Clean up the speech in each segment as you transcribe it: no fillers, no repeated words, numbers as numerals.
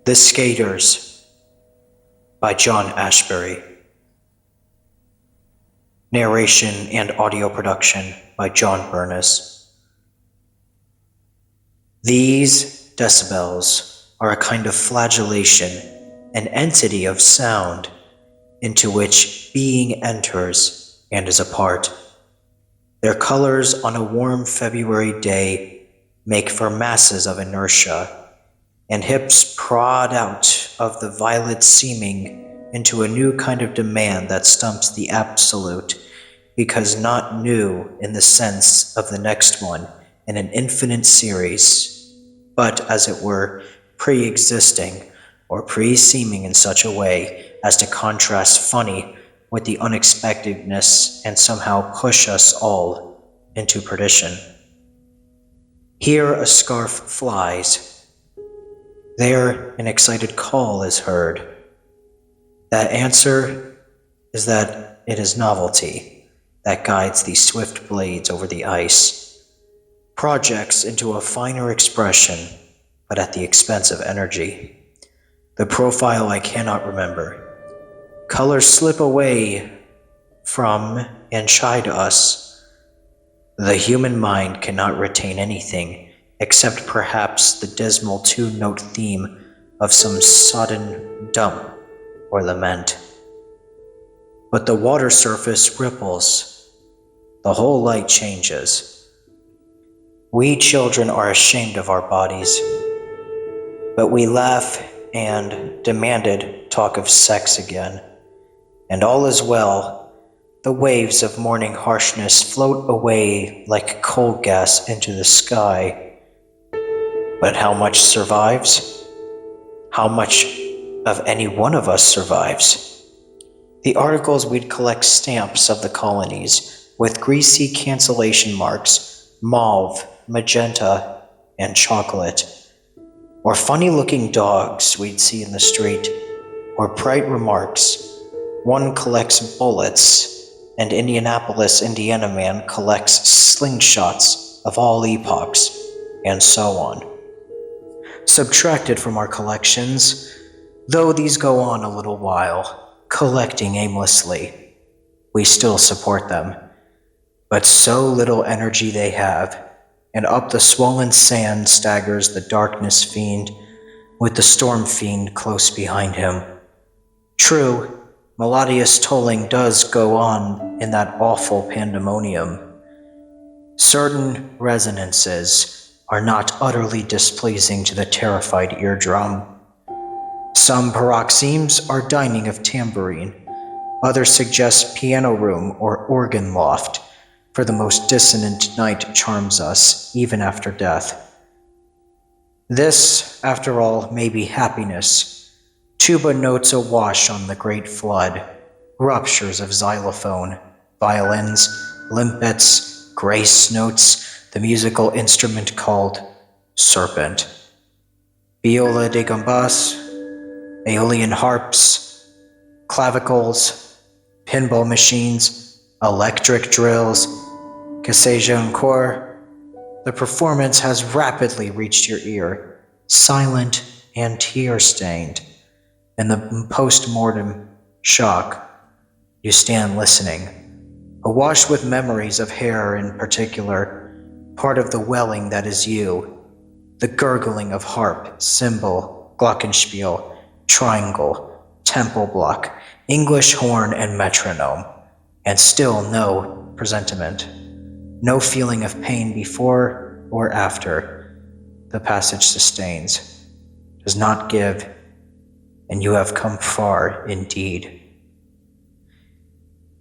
The Skaters by John Ashbery. Narration and audio production by John Bernys. These decibels are a kind of flagellation, an entity of sound into which being enters and is a part. Their colors on a warm February day make for masses of inertia, and hips prod out of the violet seeming into a new kind of demand that stumps the absolute, because not new in the sense of the next one in an infinite series, but, as it were, pre-existing or pre-seeming in such a way as to contrast funny with the unexpectedness and somehow push us all into perdition. Here a scarf flies. There an excited call is heard. That answer is that it is novelty that guides these swift blades over the ice, projects into a finer expression, but at the expense of energy. The profile I cannot remember. Colors slip away from and chide us. The human mind cannot retain anything except perhaps the dismal two-note theme of some sodden dump or lament. But the water surface ripples. The whole light changes. We children are ashamed of our bodies, but we laugh and demanded talk of sex again. And all is well. The waves of morning harshness float away like coal gas into the sky. But how much survives? How much of any one of us survives? The articles we'd collect stamps of the colonies with greasy cancellation marks, mauve, magenta, and chocolate. Or funny-looking dogs we'd see in the street, or bright remarks. One collects bullets, and Indianapolis, Indiana man collects slingshots of all epochs, and so on. Subtracted from our collections, though these go on a little while, collecting aimlessly, we still support them. But so little energy they have, and up the swollen sand staggers the darkness fiend, with the storm fiend close behind him. True, melodious tolling does go on in that awful pandemonium. Certain resonances are not utterly displeasing to the terrified eardrum. Some paroxysms are dining of tambourine, others suggest piano room or organ loft, for the most dissonant night charms us, even after death. This, after all, may be happiness. Tuba notes awash on the great flood, ruptures of xylophone, violins, limpets, grace notes, the musical instrument called serpent. Viola de gambas, Aeolian harps, clavicles, pinball machines, electric drills, cassage encore. The performance has rapidly reached your ear, silent and tear-stained. In the post-mortem shock, you stand listening, awash with memories of hair in particular, part of the welling that is you, the gurgling of harp, cymbal, glockenspiel, triangle, temple block, English horn, and metronome, and still no presentiment, no feeling of pain before or after. The passage sustains, does not give, and you have come far indeed.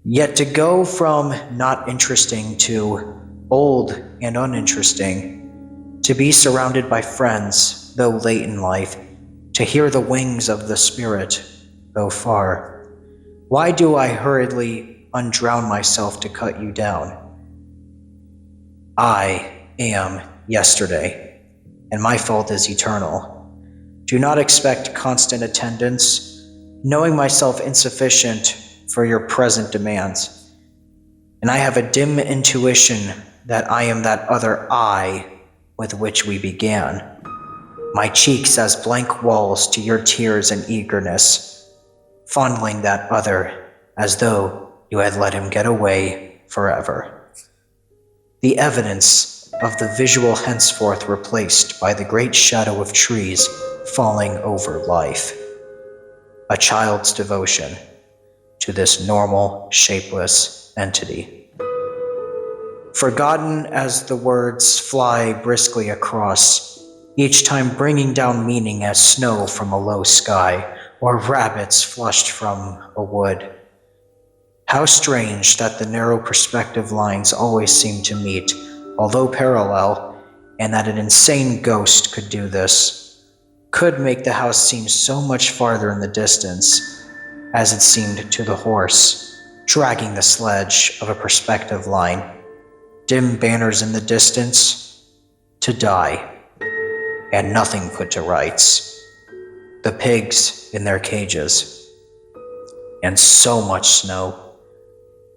Yet to go from not interesting to old and uninteresting, to be surrounded by friends, though late in life, to hear the wings of the spirit, though far. Why do I hurriedly undrown myself to cut you down? I am yesterday, and my fault is eternal. Do not expect constant attendance, knowing myself insufficient for your present demands. And I have a dim intuition that I am that other I with which we began. my cheeks as blank walls to your tears and eagerness, fondling that other as though you had let him get away forever. The evidence of the visual henceforth replaced by the great shadow of trees falling over life. A child's devotion to this normal, shapeless entity. Forgotten as the words fly briskly across, each time bringing down meaning as snow from a low sky, or rabbits flushed from a wood. How strange that the narrow perspective lines always seem to meet, although parallel, and that an insane ghost could do this, could make the house seem so much farther in the distance, as it seemed to the horse, dragging the sledge of a perspective line, dim banners in the distance, to die, and nothing put to rights, the pigs in their cages, and so much snow.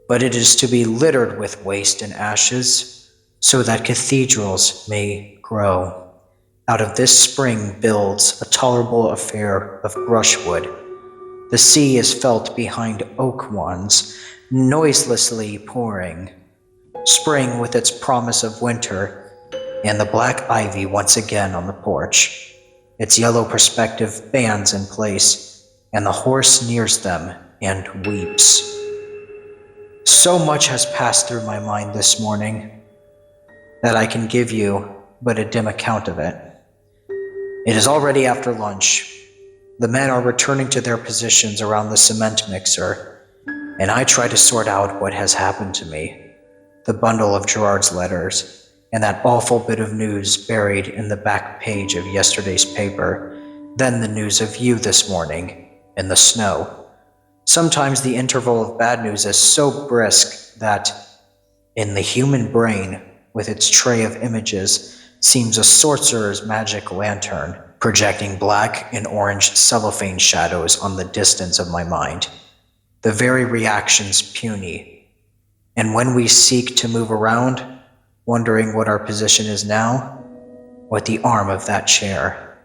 But it is to be littered with waste and ashes, so that cathedrals may grow. Out of this spring builds a tolerable affair of brushwood. The sea is felt behind oak ones, noiselessly pouring. Spring with its promise of winter, and the black ivy once again on the porch, its yellow perspective bands in place, and the horse nears them and weeps. So much has passed through my mind this morning that I can give you but a dim account of it. It is already after lunch. The men are returning to their positions around the cement mixer, and I try to sort out what has happened to me, the bundle of Gerard's letters, and that awful bit of news buried in the back page of yesterday's paper, then the news of you this morning in the snow. Sometimes the interval of bad news is so brisk that, in the human brain, with its tray of images, seems a sorcerer's magic lantern, projecting black and orange cellophane shadows on the distance of my mind. The very reactions puny. And when we seek to move around, wondering what our position is now, what the arm of that chair.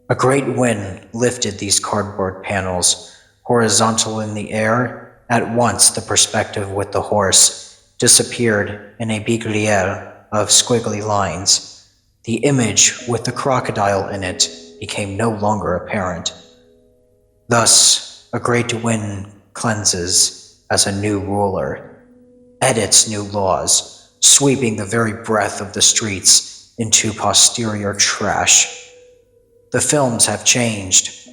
A great wind lifted these cardboard panels, horizontal in the air. At once the perspective with the horse disappeared in a bouclier of squiggly lines. The image with the crocodile in it became no longer apparent. Thus, a great wind cleanses as a new ruler, edits new laws, sweeping the very breath of the streets into posterior trash. The films have changed.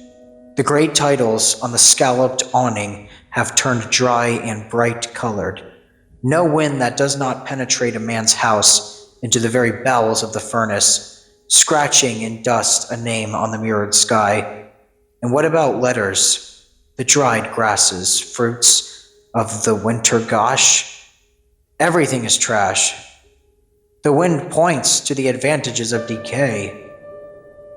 The great titles on the scalloped awning have turned dry and bright-colored. No wind that does not penetrate a man's house into the very bowels of the furnace, scratching in dust a name on the mirrored sky. And what about letters, the dried grasses, fruits of the winter gosh? Everything is trash. The wind points to the advantages of decay,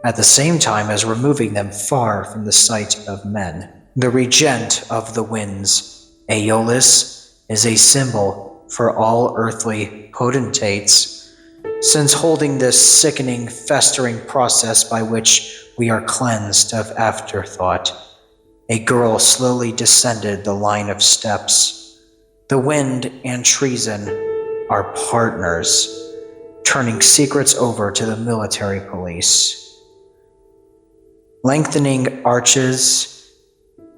at the same time as removing them far from the sight of men. The regent of the winds, Aeolus, is a symbol for all earthly potentates, since holding this sickening, festering process by which we are cleansed of afterthought. A girl slowly descended the line of steps. The wind and treason are partners, turning secrets over to the military police. Lengthening arches,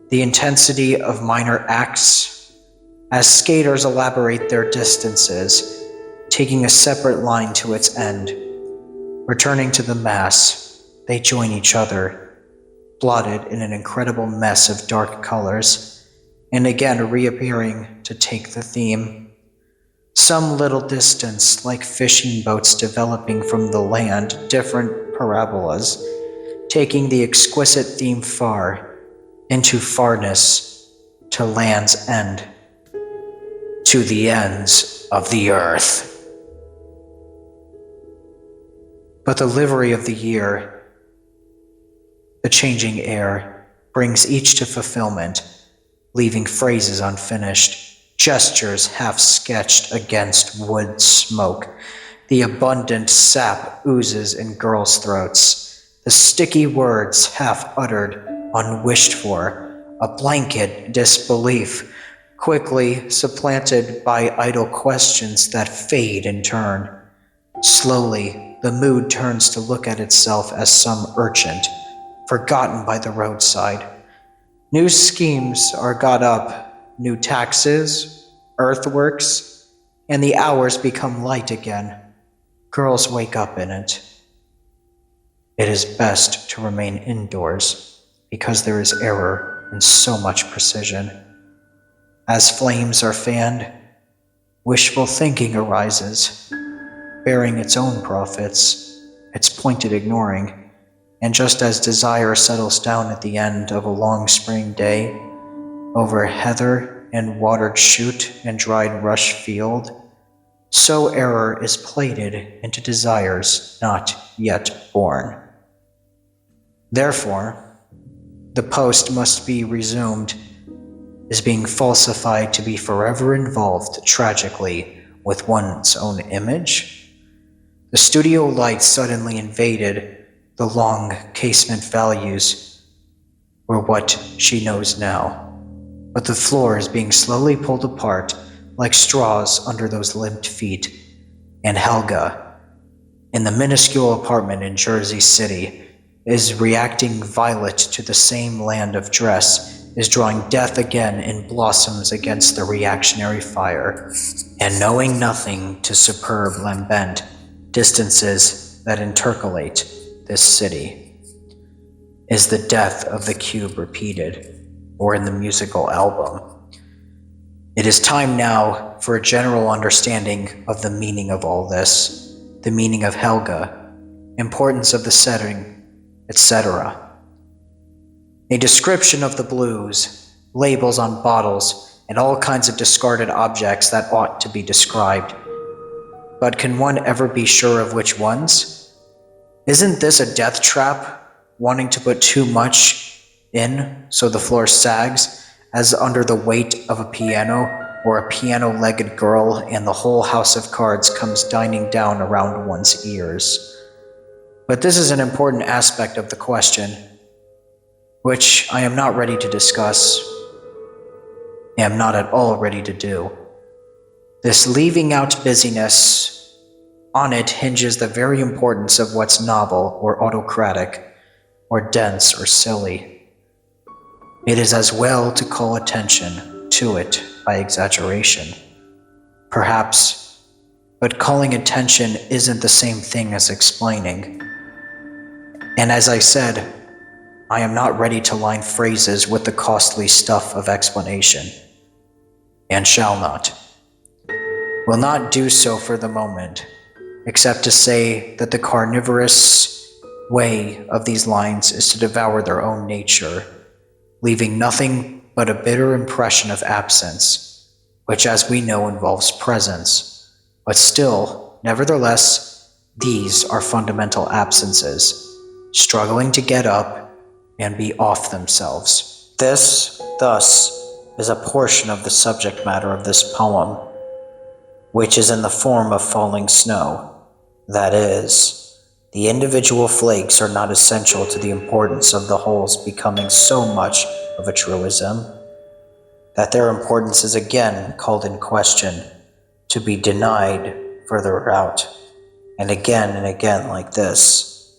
the intensity of minor acts, as skaters elaborate their distances, taking a separate line to its end. Returning to the mass, they join each other, blotted in an incredible mess of dark colors, and again reappearing to take the theme. Some little distance, like fishing boats developing from the land, different parabolas, taking the exquisite theme far, into farness, to land's end, to the ends of the earth. But the livery of the year, the changing air, brings each to fulfillment, leaving phrases unfinished, gestures half-sketched against wood smoke. The abundant sap oozes in girls' throats, the sticky words half uttered, unwished for, a blanket disbelief, quickly supplanted by idle questions that fade in turn. Slowly, the mood turns to look at itself as some urchin, forgotten by the roadside. New schemes are got up, new taxes, earthworks, and the hours become light again. Girls wake up in it. It is best to remain indoors because there is error in so much precision. As flames are fanned, wishful thinking arises, bearing its own profits, its pointed ignoring, and just as desire settles down at the end of a long spring day, over heather and watered shoot and dried rush field, so error is plated into desires not yet born. Therefore, the post must be resumed, is being falsified to be forever involved tragically with one's own image. The studio light suddenly invaded the long casement values, were what she knows now, but the floor is being slowly pulled apart like straws under those limped feet, and Helga, in the minuscule apartment in Jersey City, is reacting violet to the same land of dress, is drawing death again in blossoms against the reactionary fire, and knowing nothing to superb lambent distances that intercalate this city. Is the death of the cube repeated, or in the musical album? It is time now for a general understanding of the meaning of all this, the meaning of Helga, importance of the setting, etc. A description of the blues, labels on bottles, and all kinds of discarded objects that ought to be described. But can one ever be sure of which ones? Isn't this a death trap, wanting to put too much in so the floor sags, as under the weight of a piano, or a piano-legged girl and the whole house of cards comes dining down around one's ears? But this is an important aspect of the question, which I am not ready to discuss, am not at all ready to do. This leaving out busyness, on it hinges the very importance of what's novel or autocratic, or dense or silly. It is as well to call attention to it by exaggeration, perhaps, but calling attention isn't the same thing as explaining. And as I said, I am not ready to line phrases with the costly stuff of explanation, and shall not. Will not do so for the moment, except to say that the carnivorous way of these lines is to devour their own nature, leaving nothing but a bitter impression of absence, which as we know involves presence, but still, nevertheless, these are fundamental absences, struggling to get up and be off themselves. This, thus, is a portion of the subject matter of this poem, which is in the form of falling snow. That is, the individual flakes are not essential to the importance of the wholes becoming so much of a truism, that their importance is again called in question, to be denied further out, and again like this.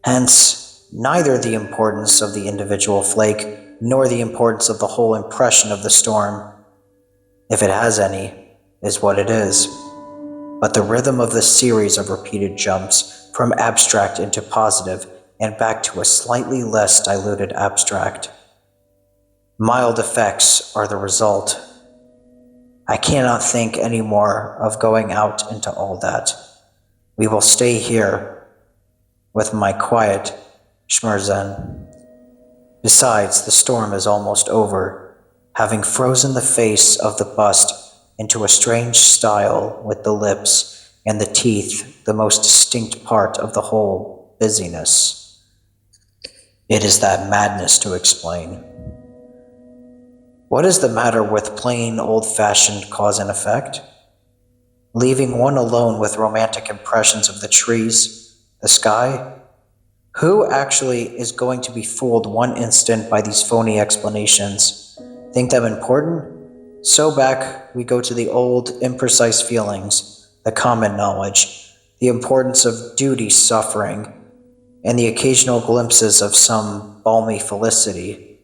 Hence, neither the importance of the individual flake nor the importance of the whole impression of the storm, if it has any, is what it is, but the rhythm of the series of repeated jumps from abstract into positive and back to a slightly less diluted abstract. Mild effects are the result. I cannot think any more of going out into all that. We will stay here with my quiet schmerzen. Besides, the storm is almost over, having frozen the face of the bust into a strange style with the lips and the teeth, the most distinct part of the whole busyness. It is that madness to explain. What is the matter with plain, old-fashioned cause and effect? Leaving one alone with romantic impressions of the trees, the sky? Who actually is going to be fooled one instant by these phony explanations? Think them important? So back we go to the old, imprecise feelings, the common knowledge, the importance of duty suffering, and the occasional glimpses of some balmy felicity.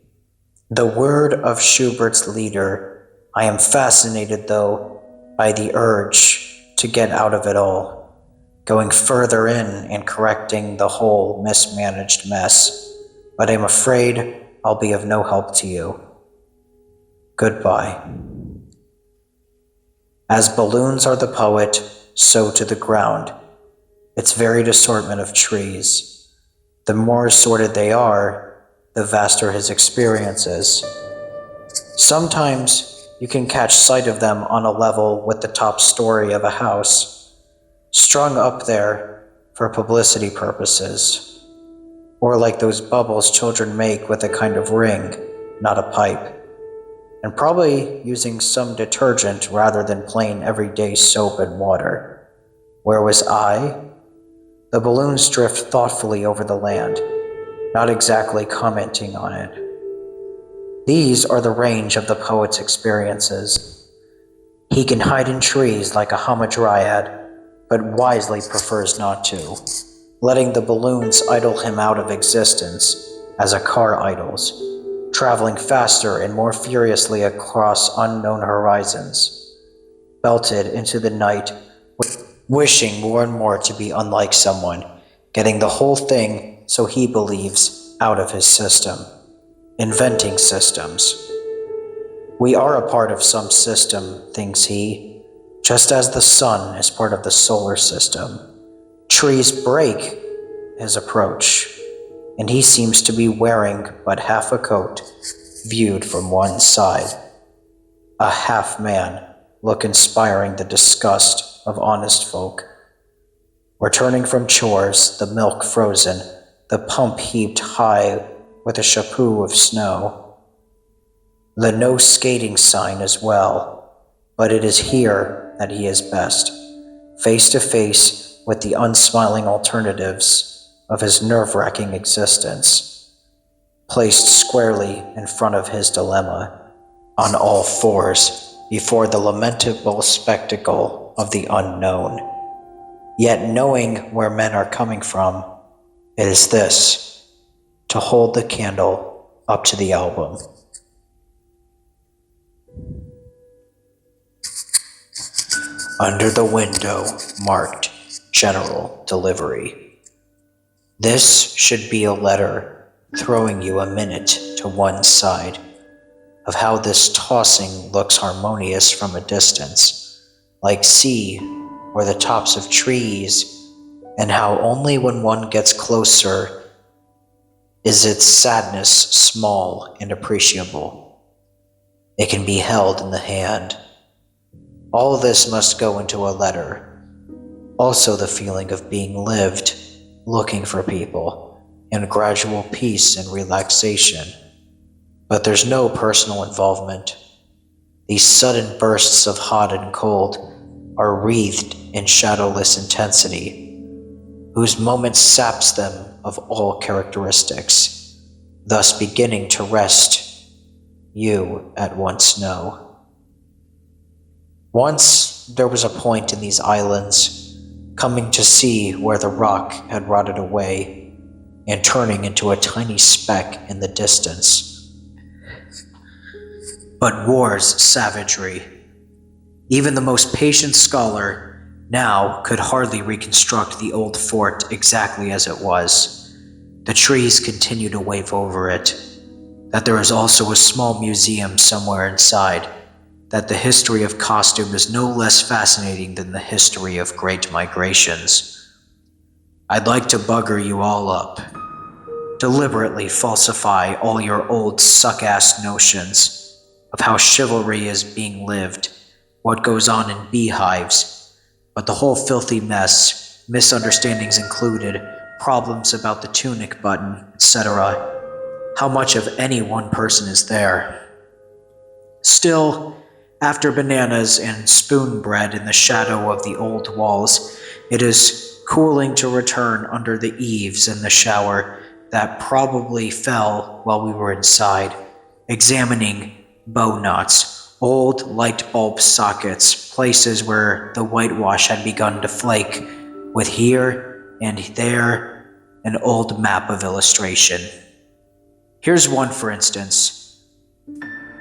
The word of Schubert's leader, I am fascinated, though, by the urge to get out of it all, going further in and correcting the whole mismanaged mess, but I'm afraid I'll be of no help to you. Goodbye. As balloons are the poet, so to the ground, its varied assortment of trees. The more assorted they are, the vaster his experiences. Sometimes you can catch sight of them on a level with the top story of a house, strung up there for publicity purposes, or like those bubbles children make with a kind of ring, not a pipe, and probably using some detergent rather than plain everyday soap and water. Where was I? The balloons drift thoughtfully over the land, not exactly commenting on it. These are the range of the poet's experiences. He can hide in trees like a hamadryad, but wisely prefers not to, letting the balloons idle him out of existence as a car idles, traveling faster and more furiously across unknown horizons, belted into the night, wishing more and more to be unlike someone, getting the whole thing, so he believes, out of his system, inventing systems. We are a part of some system, thinks he, just as the sun is part of the solar system. Trees break his approach, and he seems to be wearing but half a coat, viewed from one side. A half-man look inspiring the disgust of honest folk. Returning from chores, the milk frozen, the pump heaped high with a chapeau of snow. The no skating sign as well, but it is here that he is best, face to face with the unsmiling alternatives of his nerve-wracking existence, placed squarely in front of his dilemma, on all fours before the lamentable spectacle of the unknown. Yet knowing where men are coming from, it is this, to hold the candle up to the album. Under the window, marked General Delivery. This should be a letter throwing you a minute to one side of how this tossing looks harmonious from a distance, like sea or the tops of trees, and how only when one gets closer is its sadness small and appreciable. It can be held in the hand. All this must go into a letter. Also the feeling of being lived, looking for people, and gradual peace and relaxation. But there's no personal involvement. These sudden bursts of hot and cold are wreathed in shadowless intensity, whose moment saps them of all characteristics, thus beginning to rest you at once know. Once there was a point in these islands, coming to see where the rock had rotted away and turning into a tiny speck in the distance. But war's savagery. Even the most patient scholar now could hardly reconstruct the old fort exactly as it was. The trees continue to wave over it, that there is also a small museum somewhere inside, that the history of costume is no less fascinating than the history of great migrations. I'd like to bugger you all up, deliberately falsify all your old suck-ass notions of how chivalry is being lived, what goes on in beehives, but the whole filthy mess, misunderstandings included, problems about the tunic button, etc. How much of any one person is there? Still, after bananas and spoon bread in the shadow of the old walls, it is cooling to return under the eaves in the shower that probably fell while we were inside, examining bow knots, old light bulb sockets, places where the whitewash had begun to flake, with here and there an old map of illustration. Here's one, for instance.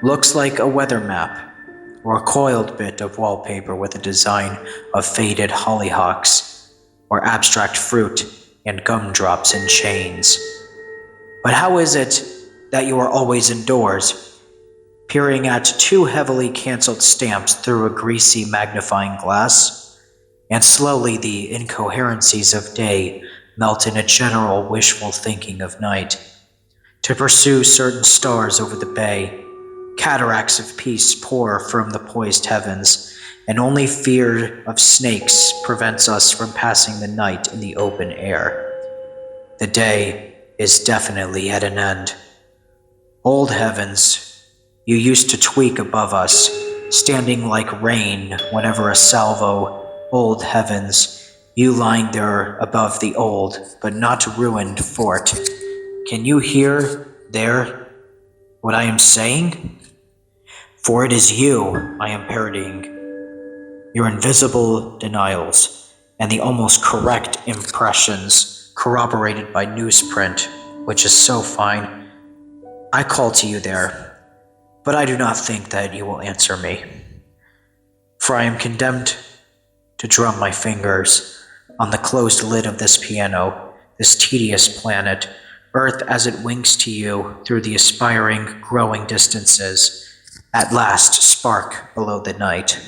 Looks like a weather map, or a coiled bit of wallpaper with a design of faded hollyhocks, or abstract fruit and gumdrops in chains. But how is it that you are always indoors, peering at two heavily canceled stamps through a greasy magnifying glass, and slowly the incoherencies of day melt in a general wishful thinking of night, to pursue certain stars over the bay? Cataracts of peace pour from the poised heavens, and only fear of snakes prevents us from passing the night in the open air. The day is definitely at an end. Old heavens, you used to tweak above us, standing like rain whenever a salvo. Old heavens, you lying there above the old but not ruined fort. Can you hear there what I am saying? For it is you I am parodying, your invisible denials, and the almost correct impressions corroborated by newsprint, which is so fine. I call to you there, but I do not think that you will answer me, for I am condemned to drum my fingers on the closed lid of this piano, this tedious planet, Earth as it winks to you through the aspiring, growing distances, at last spark below the night.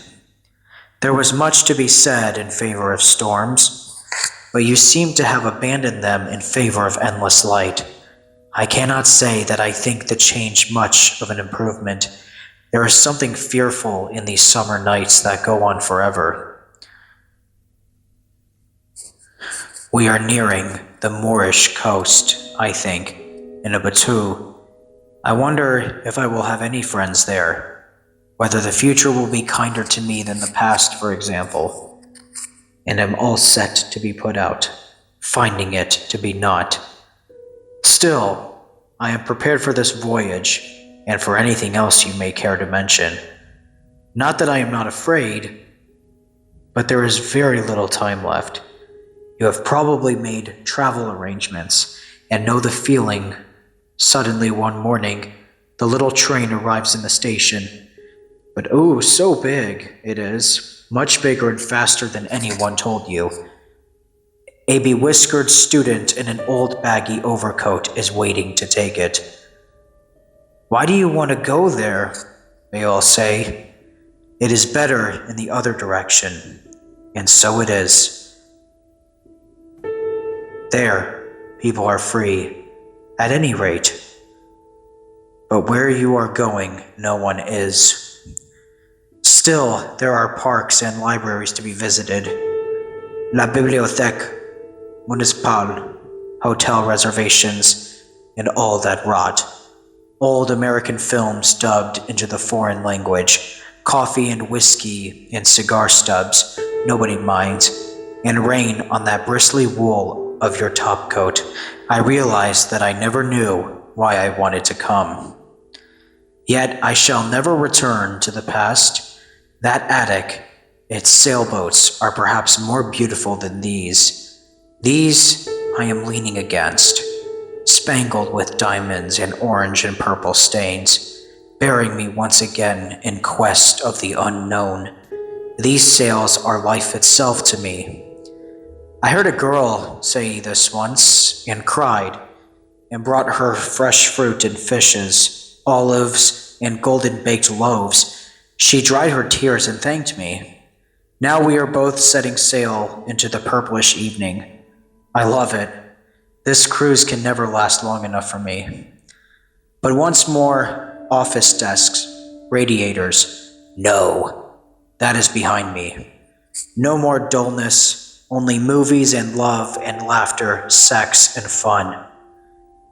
There was much to be said in favor of storms, but you seem to have abandoned them in favor of endless light. I cannot say that I think the change much of an improvement. There is something fearful in these summer nights that go on forever. We are nearing the Moorish coast, I think, in a bateau. I wonder if I will have any friends there, whether the future will be kinder to me than the past, for example, and am all set to be put out, finding it to be not. Still, I am prepared for this voyage, and for anything else you may care to mention. Not that I am not afraid, but there is very little time left. You have probably made travel arrangements, and know the feeling. Suddenly one morning, the little train arrives in the station. But oh, so big it is, much bigger and faster than anyone told you. A bewhiskered student in an old baggy overcoat is waiting to take it. Why do you want to go there? They all say. It is better in the other direction, and so it is. There, people are free. At any rate, but where you are going, no one is. Still, there are parks and libraries to be visited. La bibliothèque municipale, hotel reservations, and all that rot. Old American films dubbed into the foreign language, coffee and whiskey and cigar stubs, nobody minds, and rain on that bristly wool of your topcoat. I realized that I never knew why I wanted to come. Yet I shall never return to the past. That attic, its sailboats are perhaps more beautiful than these. These I am leaning against, spangled with diamonds and orange and purple stains, bearing me once again in quest of the unknown. These sails are life itself to me. I heard a girl say this once, and cried, and brought her fresh fruit and fishes, olives, and golden-baked loaves. She dried her tears and thanked me. Now we are both setting sail into the purplish evening. I love it. This cruise can never last long enough for me. But once more, office desks, radiators. No, that is behind me. No more dullness. Only movies and love and laughter, sex and fun.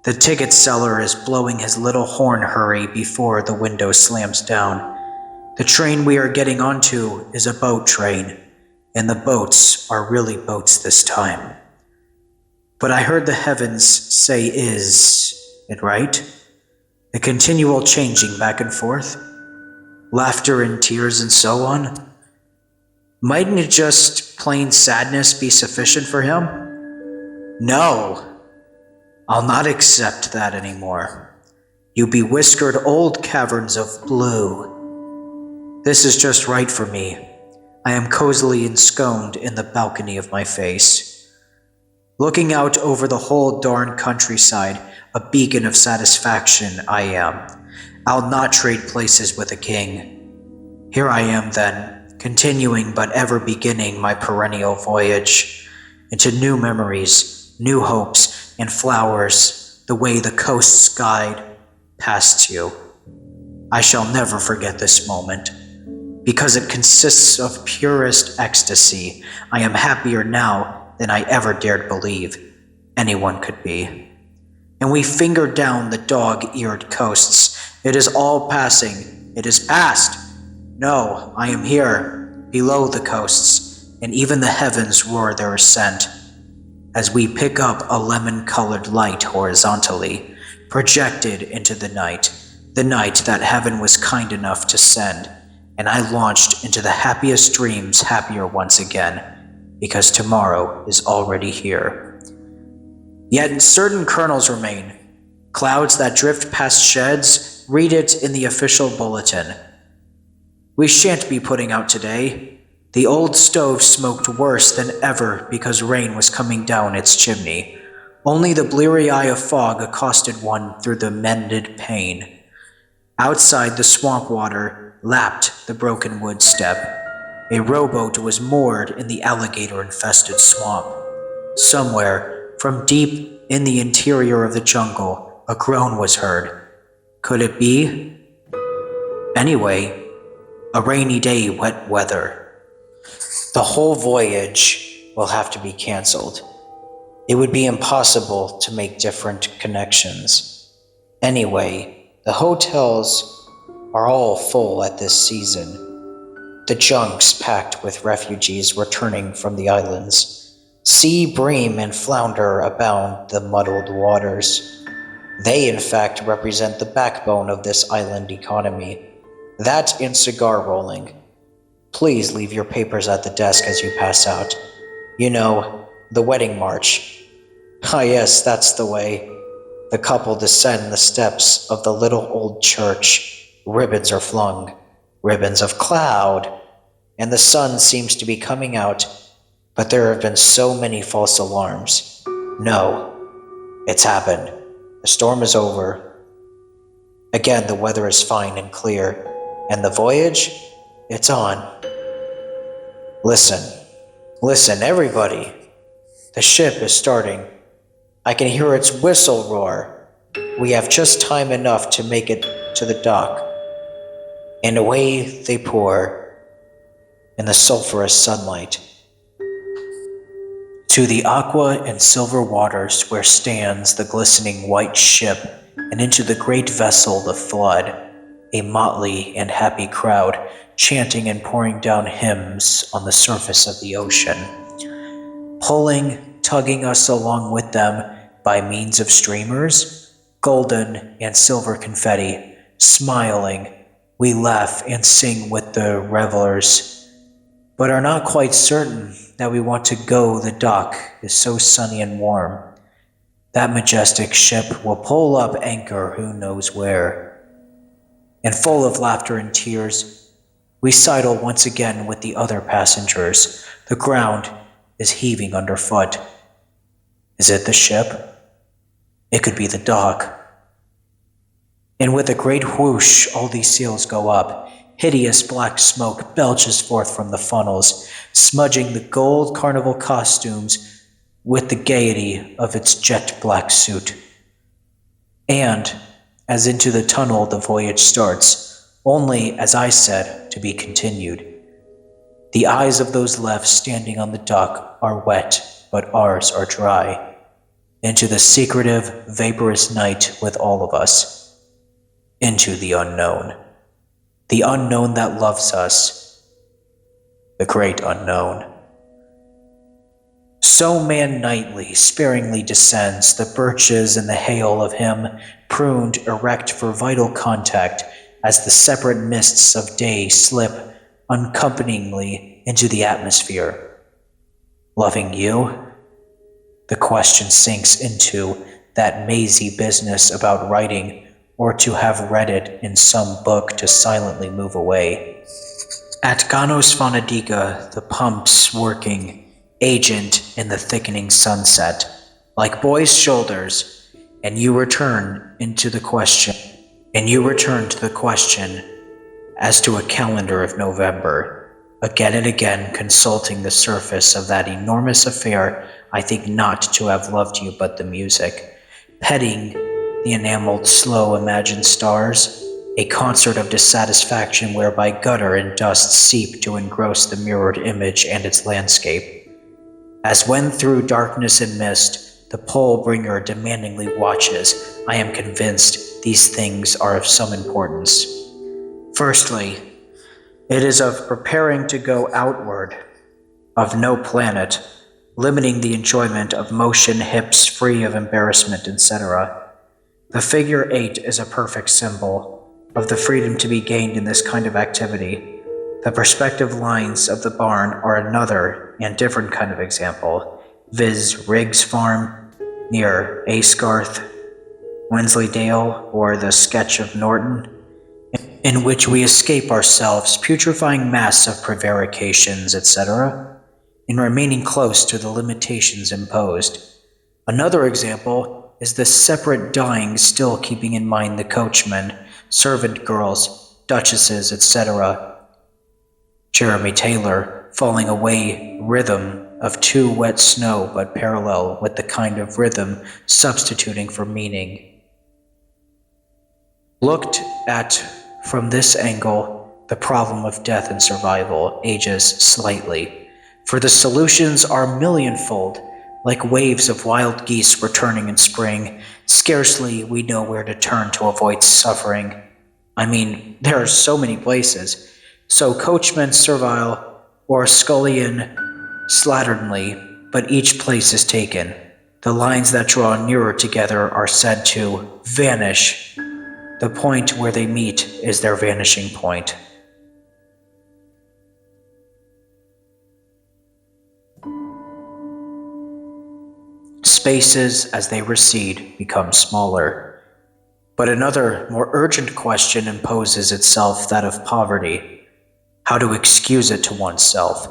The ticket seller is blowing his little horn hurry before the window slams down. The train we are getting onto is a boat train. and the boats are really boats this time. But I heard the heavens say is it right? The continual changing back and forth, laughter and tears and so on. Mightn't it just plain sadness be sufficient for him? No, I'll not accept that anymore. You bewhiskered old caverns of blue. This is just right for me. I am cozily ensconced in the balcony of my face, looking out over the whole darn countryside, a beacon of satisfaction I am. I'll not trade places with a king. Here I am then, continuing but ever beginning my perennial voyage into new memories, new hopes, and flowers, the way the coasts guide past you. I shall never forget this moment, because it consists of purest ecstasy. I am happier now than I ever dared believe anyone could be. And we finger down the dog-eared coasts. It is all passing. It is past. No, I am here, below the coasts, and even the heavens roar their ascent, as we pick up a lemon-colored light horizontally, projected into the night that heaven was kind enough to send, and I launched into the happiest dreams, happier once again, because tomorrow is already here. Yet certain kernels remain. Clouds that drift past sheds, read it in the official bulletin. We shan't be putting out today. The old stove smoked worse than ever because rain was coming down its chimney. Only the bleary eye of fog accosted one through the mended pane. Outside, the swamp water lapped the broken wood step. A rowboat was moored in the alligator-infested swamp. Somewhere, from deep in the interior of the jungle, a groan was heard. Could it be? Anyway, a rainy day, wet weather. The whole voyage will have to be canceled. It would be impossible to make different connections. Anyway, the hotels are all full at this season. The junks packed with refugees returning from the islands. Sea bream and flounder abound the muddled waters. They, in fact, represent the backbone of this island economy. That and cigar rolling. Please leave your papers at the desk as you pass out. You know, the wedding march. Ah yes, that's the way. The couple descend the steps of the little old church. Ribbons are flung. Ribbons of cloud. And the sun seems to be coming out. But there have been so many false alarms. No, it's happened. The storm is over. Again, the weather is fine and clear. And the voyage? It's on. Listen, everybody. The ship is starting. I can hear its whistle roar. We have just time enough to make it to the dock. And away they pour in the sulphurous sunlight. To the aqua and silver waters where stands the glistening white ship, and into the great vessel the flood, a motley and happy crowd, chanting and pouring down hymns on the surface of the ocean, pulling, tugging us along with them by means of streamers, golden and silver confetti. Smiling, we laugh and sing with the revelers, but are not quite certain that we want to go. The dock is so sunny and warm. That majestic ship will pull up anchor who knows where. And full of laughter and tears, we sidle once again with the other passengers. The ground is heaving underfoot. Is it the ship? It could be the dock. And with a great whoosh, all these sails go up. Hideous black smoke belches forth from the funnels, smudging the gold carnival costumes with the gaiety of its jet black suit. And, as into the tunnel the voyage starts, only, as I said, to be continued. The eyes of those left standing on the dock are wet, but ours are dry. Into the secretive, vaporous night with all of us. Into the unknown. The unknown that loves us. The great unknown. So man nightly sparingly descends the birches and the hail of him, pruned erect for vital contact, as the separate mists of day slip uncompanioningly into the atmosphere. Loving you? The question sinks into that mazy business about writing, or to have read it in some book to silently move away. At Ganos Fanadiga, the pumps working, agent in the thickening sunset, like boys' shoulders, and you return to the question as to a calendar of November, again and again consulting the surface of that enormous affair. I think not to have loved you but the music, petting the enameled slow imagined stars, a concert of dissatisfaction whereby gutter and dust seep to engross the mirrored image and its landscape. As when through darkness and mist the pole bringer demandingly watches, I am convinced these things are of some importance. Firstly, it is of preparing to go outward, of no planet, limiting the enjoyment of motion, hips free of embarrassment, etc. The figure 8 is a perfect symbol of the freedom to be gained in this kind of activity. The perspective lines of the barn are another and different kind of example, viz. Riggs Farm near Aysgarth, Wensleydale, or the sketch of Norton, in which we escape ourselves, putrefying mass of prevarications, etc., in remaining close to the limitations imposed. Another example is the separate dying, still keeping in mind the coachmen, servant girls, duchesses, etc., Jeremy Taylor, falling away rhythm of too wet snow, but parallel with the kind of rhythm substituting for meaning. Looked at from this angle, the problem of death and survival ages slightly, for the solutions are millionfold, like waves of wild geese returning in spring. Scarcely we know where to turn to avoid suffering. I mean, there are so many places. So coachman servile or scullion slatternly, but each place is taken. The lines that draw nearer together are said to vanish. The point where they meet is their vanishing point. Spaces, as they recede, become smaller. But another, more urgent question imposes itself, that of poverty. How to excuse it to oneself.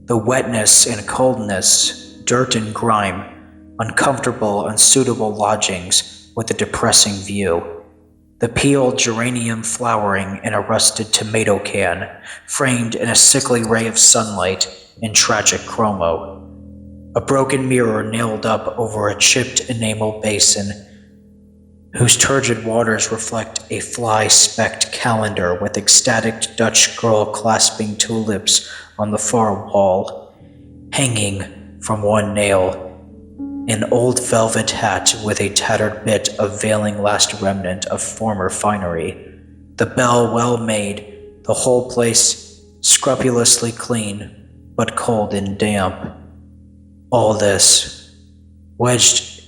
The wetness and coldness, dirt and grime, uncomfortable, unsuitable lodgings with a depressing view. The peeled geranium flowering in a rusted tomato can, framed in a sickly ray of sunlight in tragic chromo. A broken mirror nailed up over a chipped enamel basin, whose turgid waters reflect a fly-specked calendar with ecstatic Dutch girl clasping tulips on the far wall, hanging from one nail, an old velvet hat with a tattered bit of veiling last remnant of former finery, the bell well made, the whole place scrupulously clean, but cold and damp. All this, wedged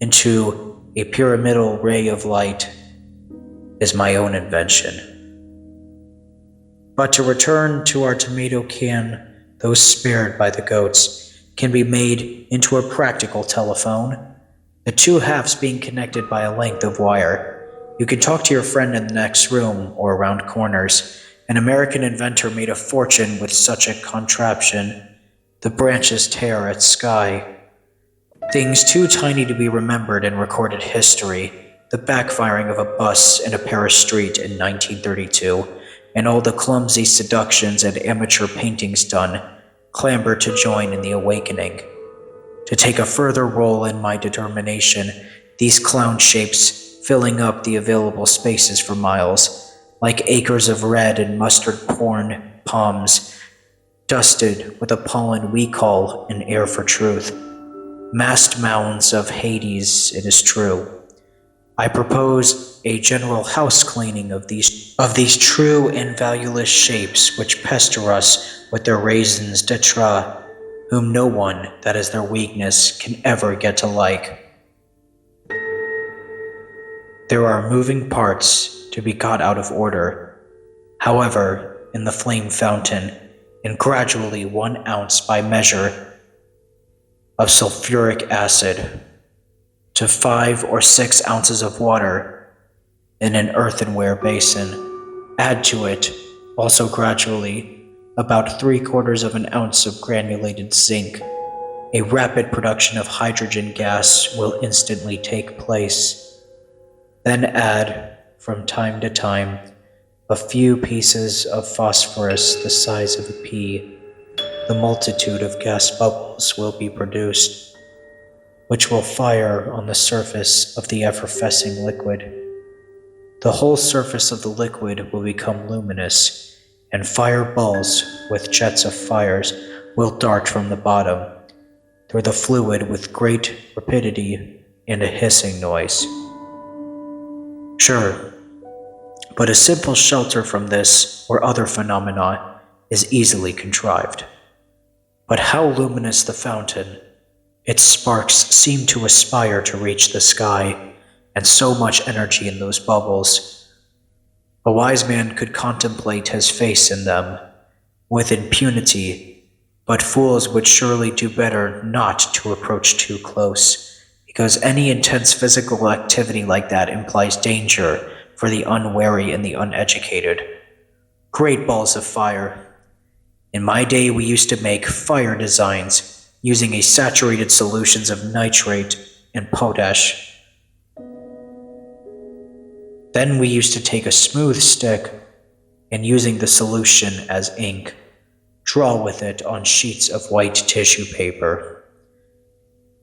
into a pyramidal ray of light, is my own invention. But to return to our tomato can, those spared by the goats can be made into a practical telephone, the two halves being connected by a length of wire. You can talk to your friend in the next room or around corners. An American inventor made a fortune with such a contraption. The branches tear at sky. Things too tiny to be remembered in recorded history, the backfiring of a bus in a Paris street in 1932, and all the clumsy seductions and amateur paintings done, clamber to join in the awakening. To take a further role in my determination, these clown shapes filling up the available spaces for miles, like acres of red and mustard-porn palms, dusted with a pollen we call an air for truth. Massed mounds of Hades, it is true. I propose a general house cleaning of these true and valueless shapes which pester us with their raisons d'etre whom no one that is their weakness can ever get to like. There are moving parts to be got out of order, however, in the flame fountain, and gradually 1 ounce by measure of sulfuric acid to 5 or 6 ounces of water in an earthenware basin. Add to it, also gradually, about 3/4 of an ounce of granulated zinc. A rapid production of hydrogen gas will instantly take place. Then add, from time to time, a few pieces of phosphorus the size of a pea. The multitude of gas bubbles will be produced, which will fire on the surface of the effervescing liquid. The whole surface of the liquid will become luminous, and fireballs with jets of fires will dart from the bottom through the fluid with great rapidity and a hissing noise. Sure, but a simple shelter from this or other phenomena is easily contrived. But how luminous the fountain! Its sparks seem to aspire to reach the sky, and so much energy in those bubbles. A wise man could contemplate his face in them with impunity, but fools would surely do better not to approach too close, because any intense physical activity like that implies danger for the unwary and the uneducated. Great balls of fire. In my day, we used to make fire designs using a saturated solutions of nitrate and potash. Then we used to take a smooth stick and, using the solution as ink, draw with it on sheets of white tissue paper.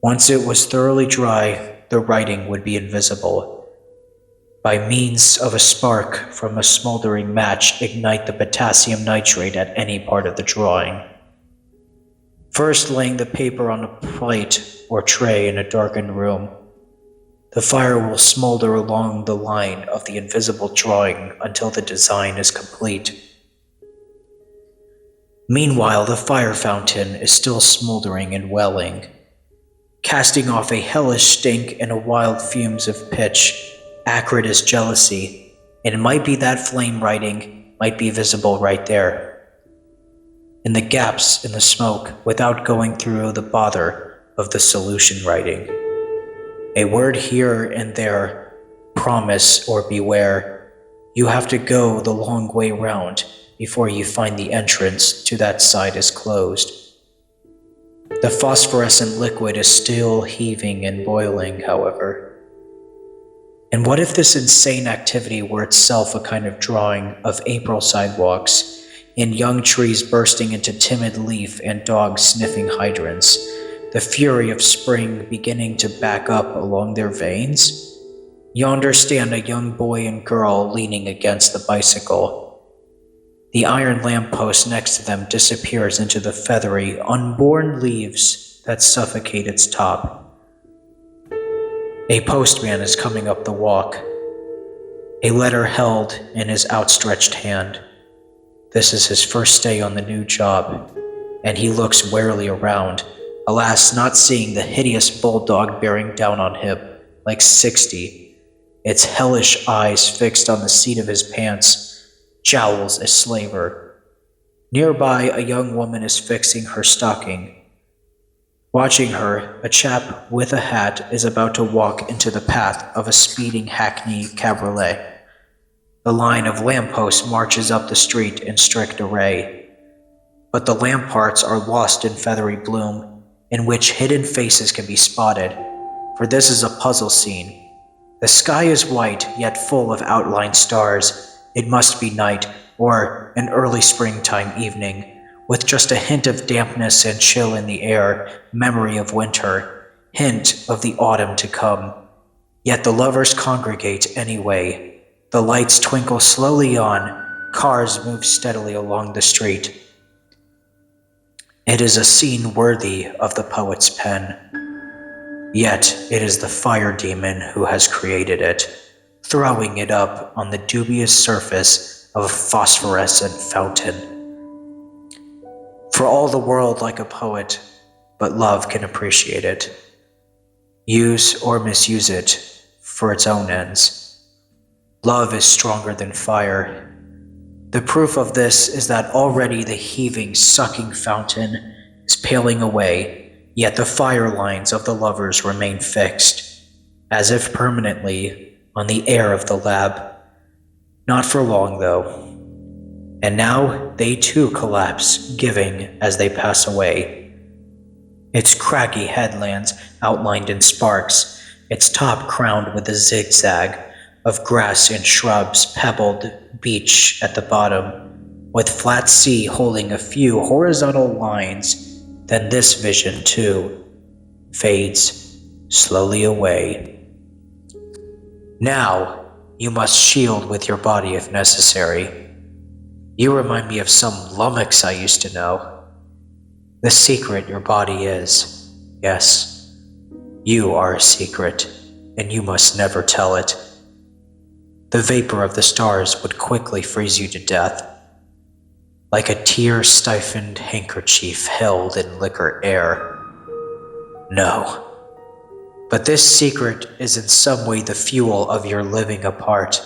Once it was thoroughly dry, the writing would be invisible. By means of a spark from a smoldering match, ignite the potassium nitrate at any part of the drawing. First, laying the paper on a plate or tray in a darkened room, the fire will smolder along the line of the invisible drawing until the design is complete. Meanwhile, the fire fountain is still smoldering and welling, casting off a hellish stink and a wild fumes of pitch, acrid as jealousy, and it might be that flame writing might be visible right there, in the gaps in the smoke, without going through the bother of the solution writing. A word here and there, promise or beware. You have to go the long way round before you find the entrance to that side is closed. The phosphorescent liquid is still heaving and boiling, however. And what if this insane activity were itself a kind of drawing of April sidewalks, and young trees bursting into timid leaf and dogs sniffing hydrants, the fury of spring beginning to back up along their veins? Yonder stand a young boy and girl leaning against the bicycle. The iron lamppost next to them disappears into the feathery, unborn leaves that suffocate its top. A postman is coming up the walk, a letter held in his outstretched hand. This is his first day on the new job, and he looks warily around, alas, not seeing the hideous bulldog bearing down on him like 60, its hellish eyes fixed on the seat of his pants, jowls a slaver. Nearby, a young woman is fixing her stocking. Watching her, a chap with a hat is about to walk into the path of a speeding hackney cabriolet. The line of lampposts marches up the street in strict array, but the lamparts are lost in feathery bloom, in which hidden faces can be spotted, for this is a puzzle scene. The sky is white, yet full of outlined stars. It must be night, or an early springtime evening, with just a hint of dampness and chill in the air, memory of winter, hint of the autumn to come. Yet the lovers congregate anyway. The lights twinkle slowly on, cars move steadily along the street. It is a scene worthy of the poet's pen. Yet it is the fire demon who has created it, throwing it up on the dubious surface of a phosphorescent fountain. For all the world like a poet, but love can appreciate it, use or misuse it for its own ends. Love is stronger than fire. The proof of this is that already the heaving, sucking fountain is paling away, yet the fire lines of the lovers remain fixed, as if permanently, on the air of the lab. Not for long, though. And now they too collapse, giving as they pass away. Its craggy headlands outlined in sparks, its top crowned with a zigzag of grass and shrubs, pebbled beach at the bottom, with flat sea holding a few horizontal lines. Then this vision, too, fades slowly away. Now you must shield with your body if necessary. You remind me of some lummox I used to know. The secret your body is. Yes, you are a secret, and you must never tell it. The vapor of the stars would quickly freeze you to death, like a tear-stiffened handkerchief held in liquor air. No, but this secret is in some way the fuel of your living apart.